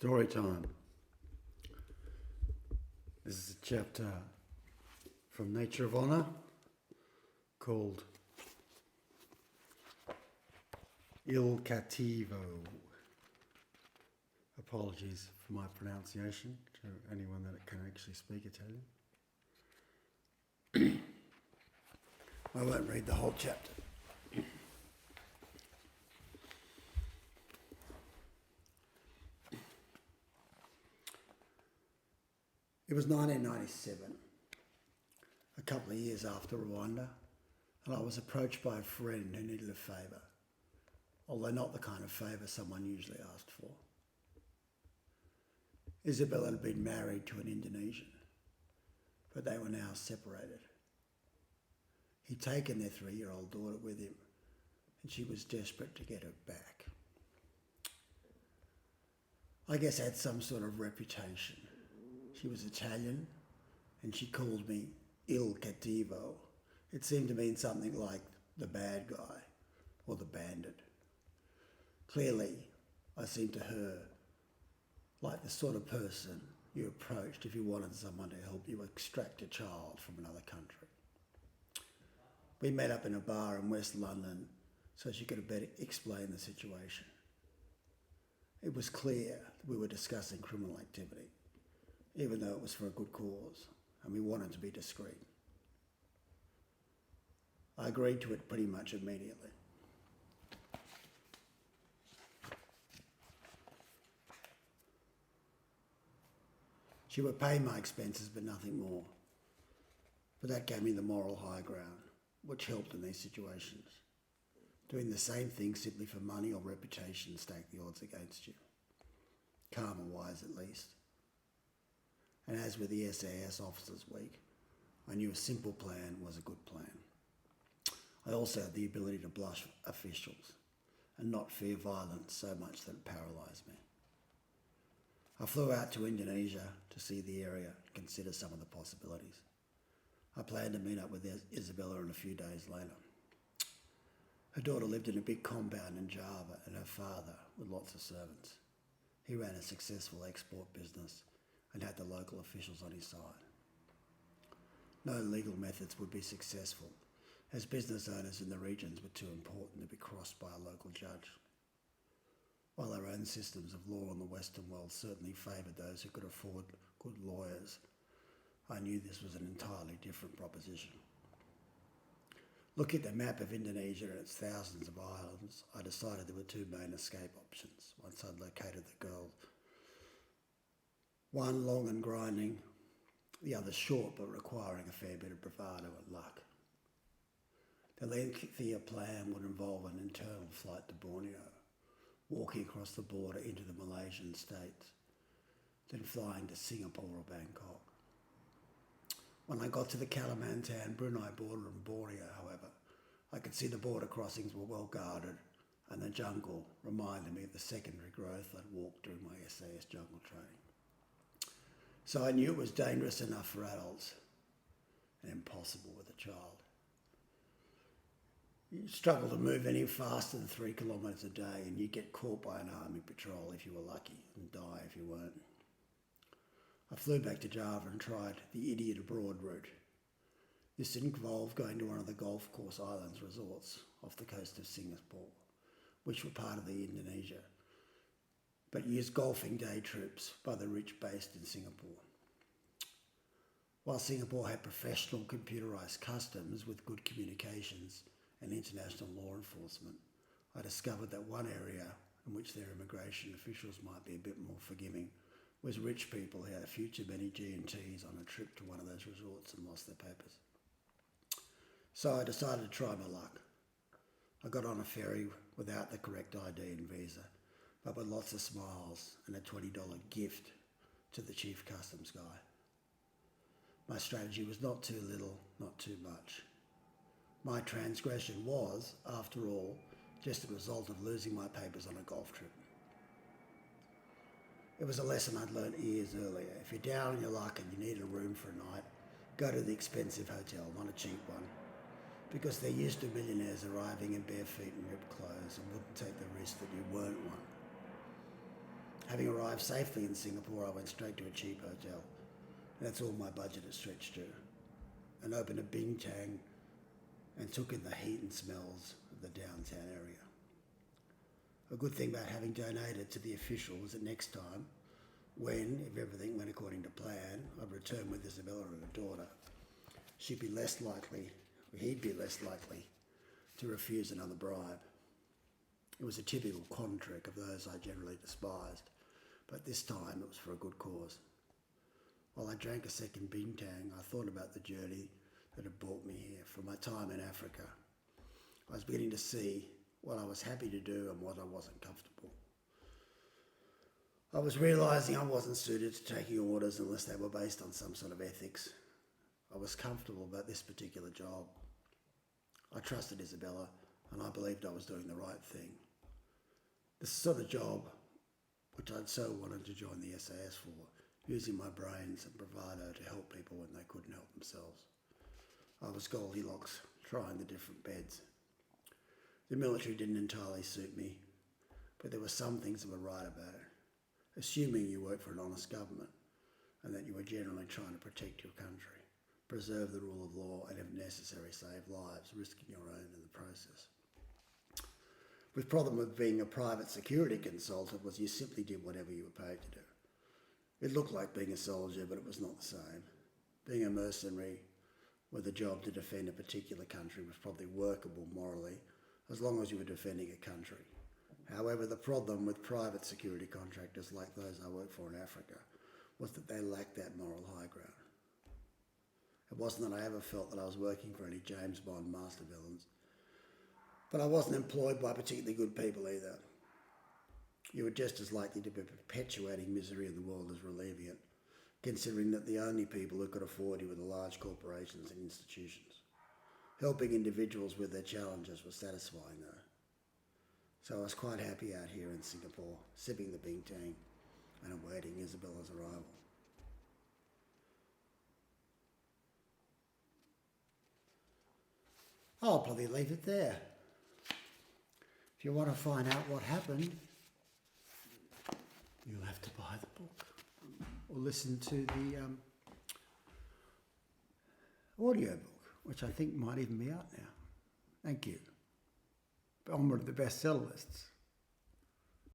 Story time. This is a chapter from Nature of Honour called Il Cattivo. Apologies for my pronunciation to anyone that can actually speak Italian. I won't read the whole chapter. It was 1997, a couple of years after Rwanda, and I was approached by a friend who needed a favour, although not the kind of favour someone usually asked for. Isabel had been married to an Indonesian, but they were now separated. He'd taken their 3-year-old daughter with him, and she was desperate to get her back. I guess I had some sort of reputation. She was Italian, and she called me Il Cattivo. It seemed to mean something like the bad guy or the bandit. Clearly, I seemed to her like the sort of person you approached if you wanted someone to help you extract a child from another country. We met up in a bar in West London so she could better explain the situation. It was clear that we were discussing criminal activity, even though it was for a good cause, and we wanted to be discreet. I agreed to it pretty much immediately. She would pay my expenses, but nothing more. But that gave me the moral high ground, which helped in these situations. Doing the same thing simply for money or reputation stacked the odds against you. Karma-wise, at least. And as with the SAS Officers Week, I knew a simple plan was a good plan. I also had the ability to blush officials and not fear violence so much that it paralysed me. I flew out to Indonesia to see the area and consider some of the possibilities. I planned to meet up with Isabella a few days later. Her daughter lived in a big compound in Java, and her father with lots of servants. He ran a successful export business and had the local officials on his side. No legal methods would be successful, as business owners in the regions were too important to be crossed by a local judge. While our own systems of law in the Western world certainly favoured those who could afford good lawyers, I knew this was an entirely different proposition. Looking at the map of Indonesia and its thousands of islands, I decided there were two main escape options once I'd located the girl. One long and grinding, the other short but requiring a fair bit of bravado and luck. The lengthier plan would involve an internal flight to Borneo, walking across the border into the Malaysian states, then flying to Singapore or Bangkok. When I got to the Kalimantan-Brunei border in Borneo, however, I could see the border crossings were well guarded, and the jungle reminded me of the secondary growth I'd walked during my SAS jungle training. So I knew it was dangerous enough for adults and impossible with a child. You struggle to move any faster than 3 kilometres a day, and you get caught by an army patrol if you were lucky and die if you weren't. I flew back to Java and tried the Idiot Abroad route. This involved going to one of the Golf Course Islands resorts off the coast of Singapore, which were part of the Indonesia, but used golfing day trips by the rich based in Singapore. While Singapore had professional computerised customs with good communications and international law enforcement, I discovered that one area in which their immigration officials might be a bit more forgiving was rich people who had a few too many G&Ts on a trip to one of those resorts and lost their papers. So I decided to try my luck. I got on a ferry without the correct ID and visa, but with lots of smiles and a $20 gift to the chief customs guy. My strategy was not too little, not too much. My transgression was, after all, just a result of losing my papers on a golf trip. It was a lesson I'd learned years earlier. If you're down on your luck and you need a room for a night, go to the expensive hotel, not a cheap one, because they're used to millionaires arriving in bare feet and ripped clothes and wouldn't take the risk that you weren't one. Having arrived safely in Singapore, I went straight to a cheap hotel. That's all my budget had stretched to. And opened a bintang and took in the heat and smells of the downtown area. A good thing about having donated to the official was that next time, when, if everything went according to plan, I'd return with Isabella and her daughter, he'd be less likely to refuse another bribe. It was a typical con trick of those I generally despised, but this time it was for a good cause. While I drank a second bintang, I thought about the journey that had brought me here from my time in Africa. I was beginning to see what I was happy to do and what I wasn't comfortable. I was realising I wasn't suited to taking orders unless they were based on some sort of ethics. I was comfortable about this particular job. I trusted Isabella and I believed I was doing the right thing. This sort of job which I'd so wanted to join the SAS for, using my brains and bravado to help people when they couldn't help themselves. I was Goldilocks, trying the different beds. The military didn't entirely suit me, but there were some things that were right about it. Assuming you worked for an honest government and that you were generally trying to protect your country, preserve the rule of law and if necessary save lives, risking your own in the process. The problem with being a private security consultant was you simply did whatever you were paid to do. It looked like being a soldier, but it was not the same. Being a mercenary with a job to defend a particular country was probably workable morally, as long as you were defending a country. However, the problem with private security contractors like those I worked for in Africa was that they lacked that moral high ground. It wasn't that I ever felt that I was working for any James Bond master villains, but I wasn't employed by particularly good people either. You were just as likely to be perpetuating misery in the world as relieving it, considering that the only people who could afford you were the large corporations and institutions. Helping individuals with their challenges was satisfying though. So I was quite happy out here in Singapore, sipping the bintang and awaiting Isabella's arrival. I'll probably leave it there. If you want to find out what happened, you'll have to buy the book or listen to the audio book, which I think might even be out now. Thank you. On one of the bestseller lists.